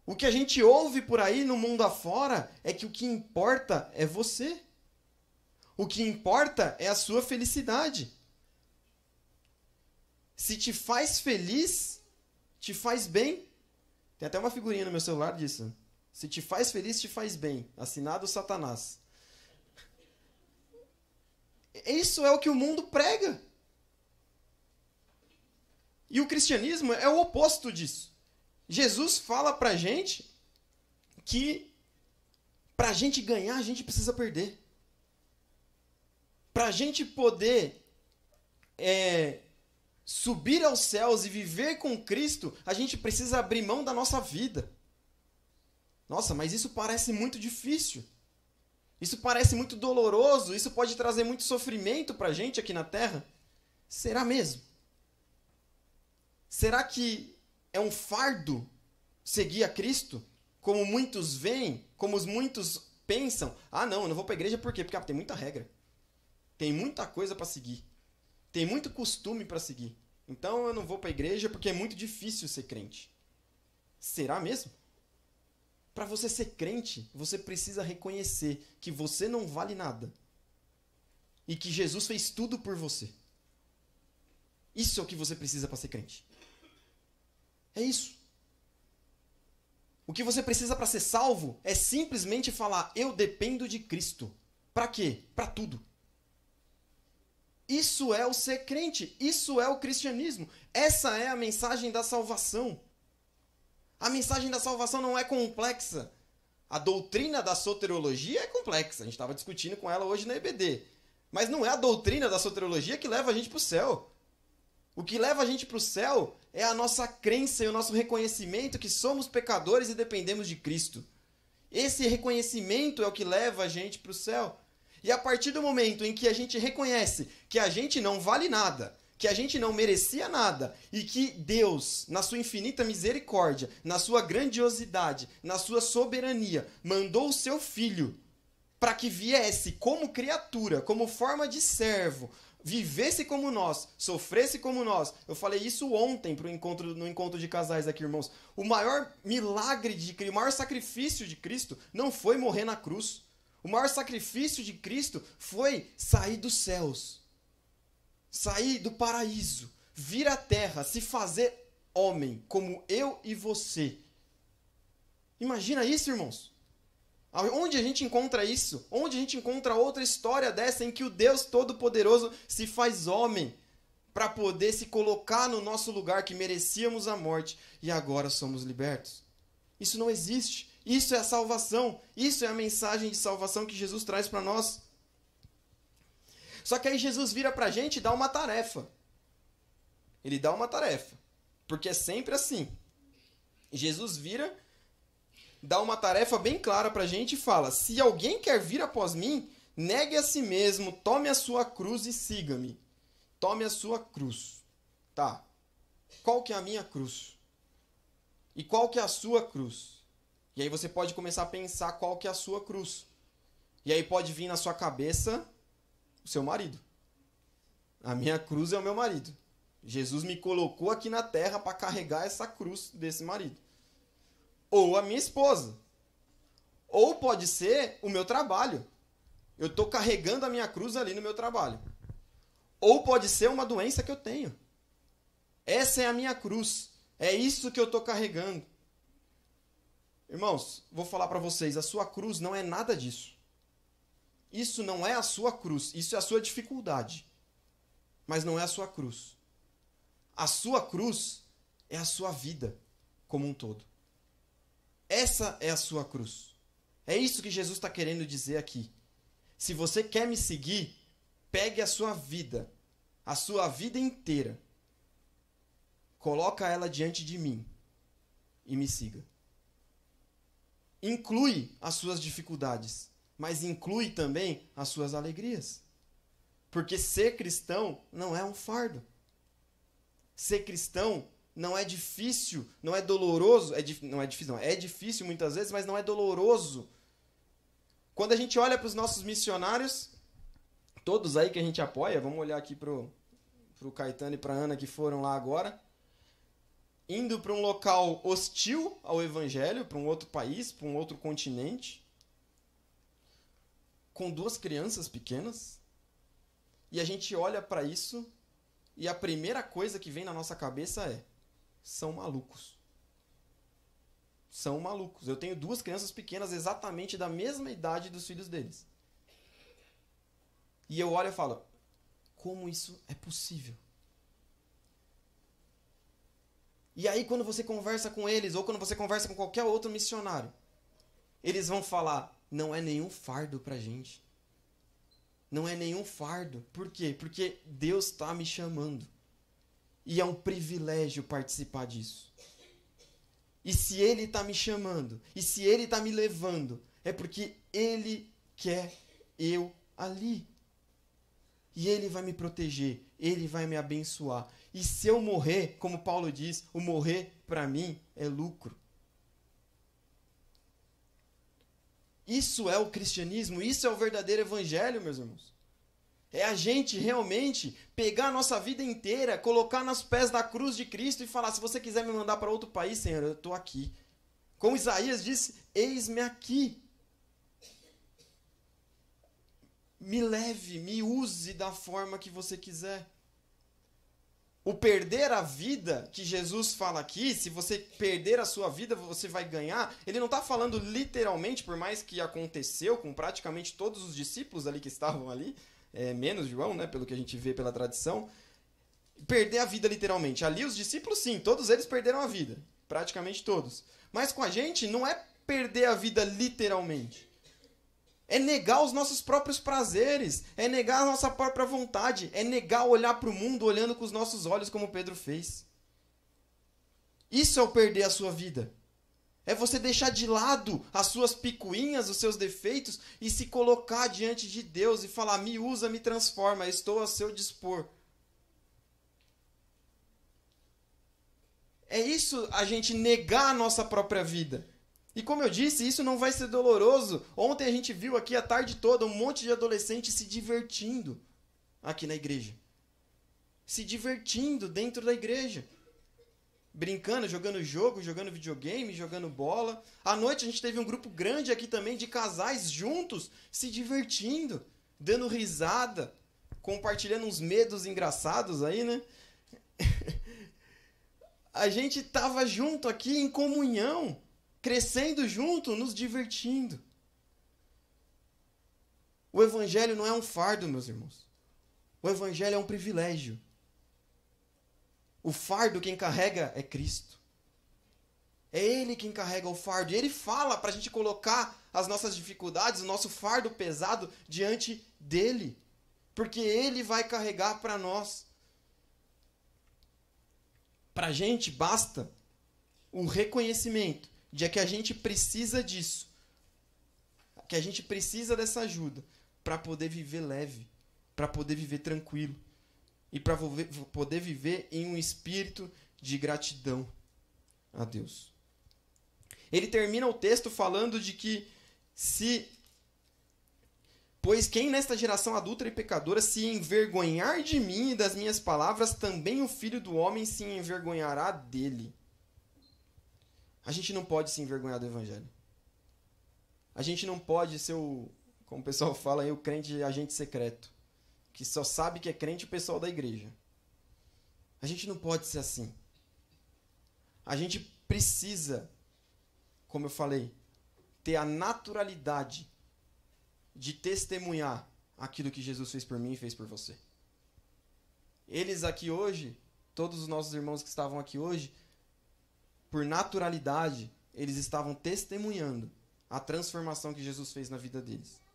O que a gente ouve por aí no mundo afora é que o que importa é você. O que importa é a sua felicidade. Se te faz feliz, te faz bem. Tem até uma figurinha no meu celular disso. Se te faz feliz, te faz bem. Assinado Satanás. Isso é o que o mundo prega. E o cristianismo é o oposto disso. Jesus fala pra gente que pra gente ganhar, a gente precisa perder. Pra gente poder subir aos céus e viver com Cristo, a gente precisa abrir mão da nossa vida. Nossa, mas isso parece muito difícil. Isso parece muito doloroso. Isso pode trazer muito sofrimento pra gente aqui na Terra. Será mesmo? Será que é um fardo seguir a Cristo? Como muitos veem, como muitos pensam. Ah, não, eu não vou para a igreja por quê? Porque tem muita regra. Tem muita coisa para seguir. Tem muito costume para seguir. Então eu não vou para a igreja porque é muito difícil ser crente. Será mesmo? Para você ser crente, você precisa reconhecer que você não vale nada. E que Jesus fez tudo por você. Isso é o que você precisa para ser crente. É isso. O que você precisa para ser salvo é simplesmente falar: eu dependo de Cristo. Para quê? Para tudo. Isso é o ser crente. Isso é o cristianismo. Essa é a mensagem da salvação. A mensagem da salvação não é complexa. A doutrina da soteriologia é complexa. A gente estava discutindo com ela hoje na EBD. Mas não é a doutrina da soteriologia que leva a gente para o céu. O que leva a gente para o céu é a nossa crença e o nosso reconhecimento que somos pecadores e dependemos de Cristo. Esse reconhecimento é o que leva a gente para o céu. E a partir do momento em que a gente reconhece que a gente não vale nada, que a gente não merecia nada, e que Deus, na sua infinita misericórdia, na sua grandiosidade, na sua soberania, mandou o seu Filho para que viesse como criatura, como forma de servo, vivesse como nós, sofresse como nós. Eu falei isso ontem no encontro de casais aqui, irmãos. O maior milagre o maior sacrifício de Cristo não foi morrer na cruz. O maior sacrifício de Cristo foi sair dos céus, sair do paraíso, vir à terra, se fazer homem, como eu e você. Imagina isso, irmãos. Onde a gente encontra isso? Onde a gente encontra outra história dessa em que o Deus Todo-Poderoso se faz homem para poder se colocar no nosso lugar que merecíamos a morte e agora somos libertos? Isso não existe. Isso é a salvação. Isso é a mensagem de salvação que Jesus traz para nós. Só que aí Jesus vira para a gente e dá uma tarefa. Ele dá uma tarefa. Porque é sempre assim. Jesus dá uma tarefa bem clara para a gente e fala: se alguém quer vir após mim, Negue a si mesmo, tome a sua cruz e siga-me. Tome a sua cruz. Tá. Qual que é a minha cruz? E qual que é a sua cruz? E aí você pode começar a pensar qual que é a sua cruz. E aí pode vir na sua cabeça o seu marido. A minha cruz é o meu marido. Jesus me colocou aqui na terra para carregar essa cruz desse marido. Ou a minha esposa. Ou pode ser o meu trabalho. Eu estou carregando a minha cruz ali no meu trabalho. Ou pode ser uma doença que eu tenho. Essa é a minha cruz. É isso que eu estou carregando. Irmãos, vou falar para vocês, a sua cruz não é nada disso. Isso não é a sua cruz, isso é a sua dificuldade. Mas não é a sua cruz. A sua cruz é a sua vida como um todo. Essa é a sua cruz. É isso que Jesus está querendo dizer aqui. Se você quer me seguir, pegue a sua vida inteira, coloca ela diante de mim e me siga. Inclui as suas dificuldades, mas inclui também as suas alegrias. Porque ser cristão não é um fardo. Ser cristão não é difícil, não é doloroso, é difícil muitas vezes, mas não é doloroso. Quando a gente olha para os nossos missionários, todos aí que a gente apoia, vamos olhar aqui para o Caetano e para a Ana que foram lá agora, indo para um local hostil ao evangelho, para um outro país, para um outro continente, com 2 crianças pequenas, e a gente olha para isso e a primeira coisa que vem na nossa cabeça é: são malucos. São malucos. Eu tenho 2 crianças pequenas exatamente da mesma idade dos filhos deles. E eu olho e falo: como isso é possível? E aí quando você conversa com eles, ou quando você conversa com qualquer outro missionário, eles vão falar: não é nenhum fardo pra gente. Não é nenhum fardo. Por quê? Porque Deus está me chamando. E é um privilégio participar disso. E se Ele está me chamando, e se Ele está me levando, é porque Ele quer eu ali. E Ele vai me proteger, Ele vai me abençoar. E se eu morrer, como Paulo diz, o morrer para mim é lucro. Isso é o cristianismo, isso é o verdadeiro evangelho, meus irmãos. É a gente realmente pegar a nossa vida inteira, colocar nos pés da cruz de Cristo e falar: se você quiser me mandar para outro país, Senhor, eu estou aqui. Como Isaías disse: eis-me aqui. Me leve, me use da forma que você quiser. O perder a vida que Jesus fala aqui, se você perder a sua vida, você vai ganhar. Ele não está falando literalmente, por mais que aconteceu com praticamente todos os discípulos ali que estavam ali, menos João, né, pelo que a gente vê pela tradição. Perder a vida literalmente. Ali os discípulos, sim, todos eles perderam a vida. Praticamente todos. Mas com a gente não é perder a vida literalmente. É negar os nossos próprios prazeres, é negar a nossa própria vontade, é negar olhar para o mundo olhando com os nossos olhos como Pedro fez. Isso é o perder a sua vida. É você deixar de lado as suas picuinhas, os seus defeitos e se colocar diante de Deus e falar: me usa, me transforma, estou a seu dispor. É isso, a gente negar a nossa própria vida. E como eu disse, isso não vai ser doloroso. Ontem a gente viu aqui a tarde toda um monte de adolescentes se divertindo aqui na igreja. Se divertindo dentro da igreja. Brincando, jogando jogo, jogando videogame, jogando bola. À noite a gente teve um grupo grande aqui também de casais juntos, se divertindo, dando risada, compartilhando uns medos engraçados aí, né? A gente estava junto aqui em comunhão, crescendo junto, nos divertindo. O evangelho não é um fardo, meus irmãos. O evangelho é um privilégio. O fardo quem carrega é Cristo. É Ele quem carrega o fardo. E Ele fala para a gente colocar as nossas dificuldades, o nosso fardo pesado diante dEle. Porque Ele vai carregar para nós. Para a gente basta o reconhecimento de que a gente precisa disso. Que a gente precisa dessa ajuda. para poder viver leve, para poder viver tranquilo e para poder viver em um espírito de gratidão a Deus. Ele termina o texto falando de que pois quem nesta geração adúltera e pecadora se envergonhar de mim e das minhas palavras, também o Filho do Homem se envergonhará dele. A gente não pode se envergonhar do Evangelho. A gente não pode ser como o pessoal fala aí, o crente agente secreto, que só sabe que é crente o pessoal da igreja. A gente não pode ser assim. A gente precisa, como eu falei, ter a naturalidade de testemunhar aquilo que Jesus fez por mim e fez por você. Eles aqui hoje, todos os nossos irmãos que estavam aqui hoje, por naturalidade, eles estavam testemunhando a transformação que Jesus fez na vida deles.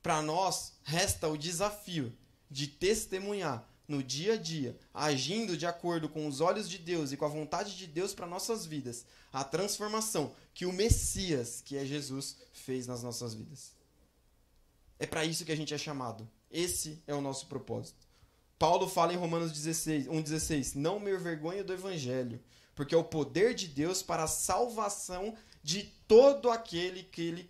Para nós, resta o desafio de testemunhar no dia a dia, agindo de acordo com os olhos de Deus e com a vontade de Deus para nossas vidas, a transformação que o Messias, que é Jesus, fez nas nossas vidas. É para isso que a gente é chamado. Esse é o nosso propósito. Paulo fala em Romanos 1,16: não me envergonho do Evangelho, porque é o poder de Deus para a salvação de todo aquele que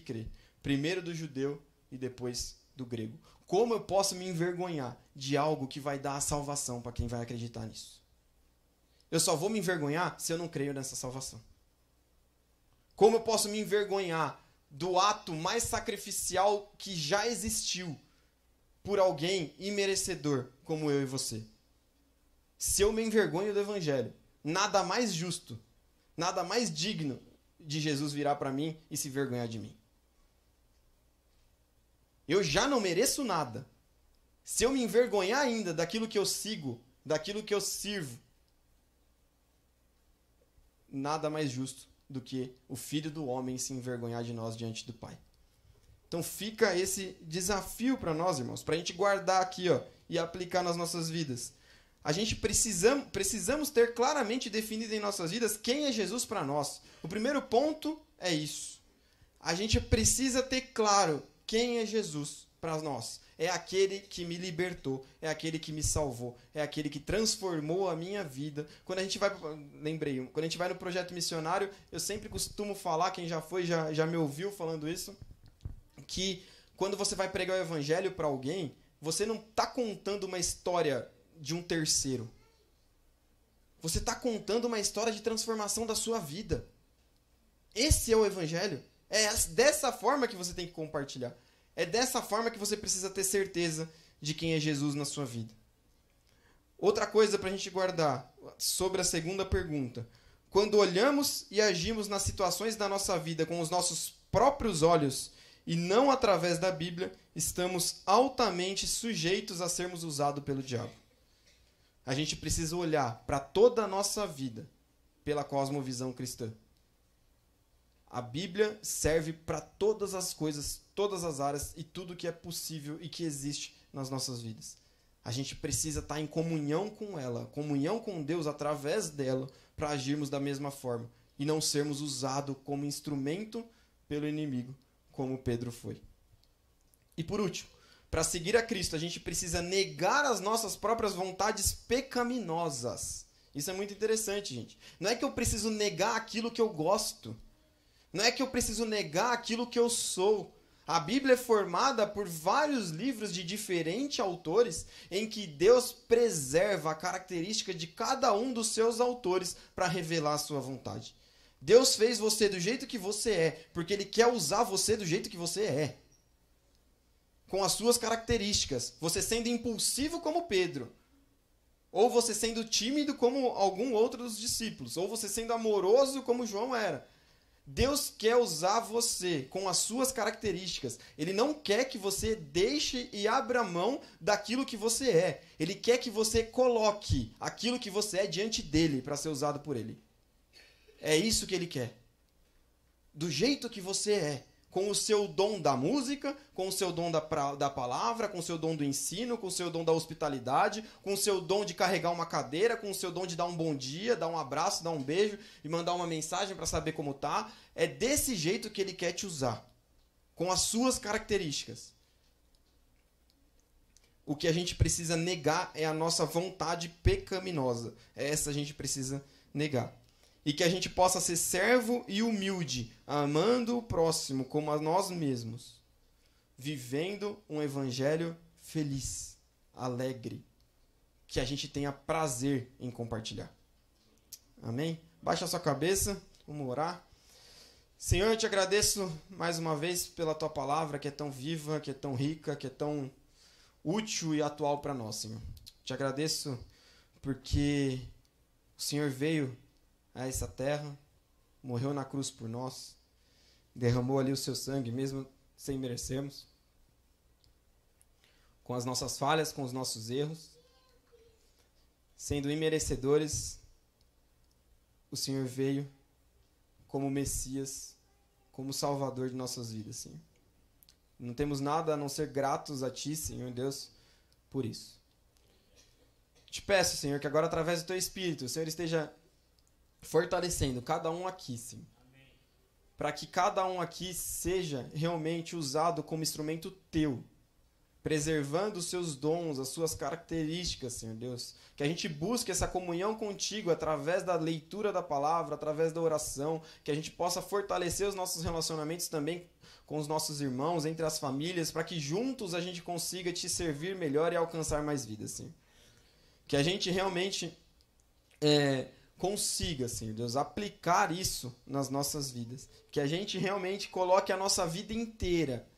crê. Primeiro do judeu e depois do grego. Como eu posso me envergonhar de algo que vai dar a salvação para quem vai acreditar nisso? Eu só vou me envergonhar se eu não creio nessa salvação. Como eu posso me envergonhar do ato mais sacrificial que já existiu por alguém imerecedor como eu e você? Se eu me envergonho do Evangelho, nada mais justo, nada mais digno de Jesus virar para mim e se envergonhar de mim. Eu já não mereço nada. Se eu me envergonhar ainda daquilo que eu sigo, daquilo que eu sirvo, nada mais justo do que o Filho do Homem se envergonhar de nós diante do Pai. Então fica esse desafio para nós, irmãos, para a gente guardar aqui e aplicar nas nossas vidas. A gente precisamos ter claramente definido em nossas vidas quem é Jesus para nós. O primeiro ponto é isso. A gente precisa ter claro quem é Jesus para nós. É aquele que me libertou, é aquele que me salvou, é aquele que transformou a minha vida. Quando a gente vai no projeto missionário, eu sempre costumo falar, quem já foi, já me ouviu falando isso, que quando você vai pregar o evangelho para alguém, você não está contando uma história de um terceiro. Você está contando uma história de transformação da sua vida. Esse é o evangelho. É dessa forma que você tem que compartilhar. É dessa forma que você precisa ter certeza de quem é Jesus na sua vida. Outra coisa para a gente guardar sobre a segunda pergunta. Quando olhamos e agimos nas situações da nossa vida com os nossos próprios olhos e não através da Bíblia, estamos altamente sujeitos a sermos usados pelo diabo. A gente precisa olhar para toda a nossa vida pela cosmovisão cristã. A Bíblia serve para todas as coisas, todas as áreas e tudo que é possível e que existe nas nossas vidas. A gente precisa estar em comunhão com ela, comunhão com Deus através dela, para agirmos da mesma forma e não sermos usados como instrumento pelo inimigo, como Pedro foi. E por último, para seguir a Cristo, a gente precisa negar as nossas próprias vontades pecaminosas. Isso é muito interessante, gente. Não é que eu preciso negar aquilo que eu gosto. Não é que eu preciso negar aquilo que eu sou. A Bíblia é formada por vários livros de diferentes autores em que Deus preserva a característica de cada um dos seus autores para revelar a sua vontade. Deus fez você do jeito que você é, porque Ele quer usar você do jeito que você é. Com as suas características. Você sendo impulsivo como Pedro. Ou você sendo tímido como algum outro dos discípulos. Ou você sendo amoroso como João era. Deus quer usar você com as suas características. Ele não quer que você deixe e abra mão daquilo que você é. Ele quer que você coloque aquilo que você é diante dele para ser usado por ele. É isso que ele quer. Do jeito que você é. Com o seu dom da música, com o seu dom da palavra, com o seu dom do ensino, com o seu dom da hospitalidade, com o seu dom de carregar uma cadeira, com o seu dom de dar um bom dia, dar um abraço, dar um beijo e mandar uma mensagem para saber como tá. É desse jeito que ele quer te usar. com as suas características. O que a gente precisa negar é a nossa vontade pecaminosa. Essa a gente precisa negar. E que a gente possa ser servo e humilde, amando o próximo como a nós mesmos, vivendo um evangelho feliz, alegre, que a gente tenha prazer em compartilhar. Amém? Baixa a sua cabeça, vamos orar. Senhor, eu te agradeço mais uma vez pela tua palavra, que é tão viva, que é tão rica, que é tão útil e atual para nós, Senhor. Te agradeço porque o Senhor veio a essa terra, morreu na cruz por nós, derramou ali o seu sangue, mesmo sem merecermos, com as nossas falhas, com os nossos erros, sendo imerecedores, o Senhor veio como Messias, como Salvador de nossas vidas, Senhor. Não temos nada a não ser gratos a Ti, Senhor Deus, por isso. Te peço, Senhor, que agora através do Teu Espírito, o Senhor esteja fortalecendo cada um aqui, Senhor. Para que cada um aqui seja realmente usado como instrumento Teu, preservando os seus dons, as suas características, Senhor Deus. Que a gente busque essa comunhão contigo através da leitura da palavra, através da oração, que a gente possa fortalecer os nossos relacionamentos também com os nossos irmãos, entre as famílias, para que juntos a gente consiga te servir melhor e alcançar mais vidas, Senhor. Que a gente realmente consiga, Senhor Deus, aplicar isso nas nossas vidas. Que a gente realmente coloque a nossa vida inteira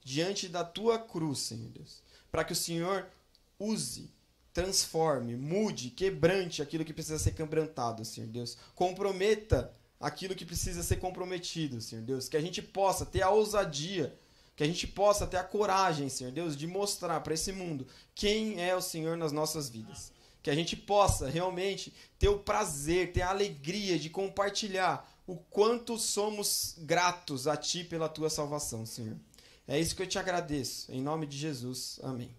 diante da Tua cruz, Senhor Deus. Para que o Senhor use, transforme, mude, quebrante aquilo que precisa ser quebrantado, Senhor Deus. Comprometa aquilo que precisa ser comprometido, Senhor Deus. Que a gente possa ter a ousadia, que a gente possa ter a coragem, Senhor Deus, de mostrar para esse mundo quem é o Senhor nas nossas vidas. Que a gente possa realmente ter o prazer, ter a alegria de compartilhar o quanto somos gratos a Ti pela Tua salvação, Senhor. É isso que eu te agradeço. Em nome de Jesus. Amém.